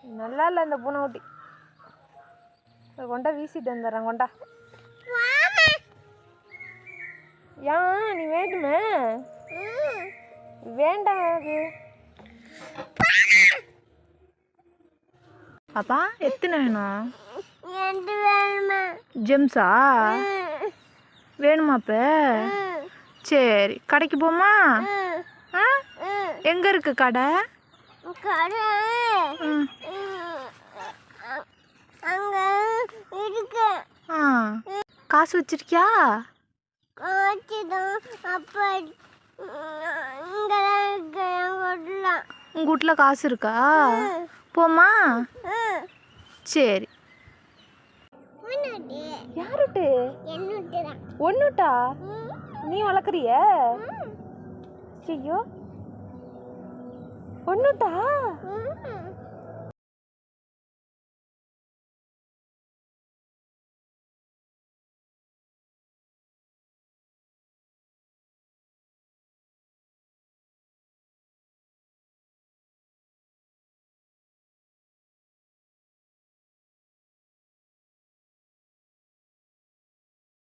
நல்லா இல்லை இந்த பூனைக்குட்டி. கொண்டா வீசிட்டு வந்துடுறேன். கொண்டா ஏன் நீ வேண்டுமே? வேண்டாம். அது அப்பா எத்தனை வேணும்? ஜெம்ஸா வேணுமா? அப்போ சரி, கடைக்கு போமா? ஆ எங்கே இருக்கு கடை? ஆ காசு வச்சிருக்கியா? உங்கள் வீட்டில் காசு இருக்கா? போமா? சரி. யாருட்டு? ஒன்னுட்டா? நீ வளர்க்குறிய? ஐயோ, ஒன்னுட்டா?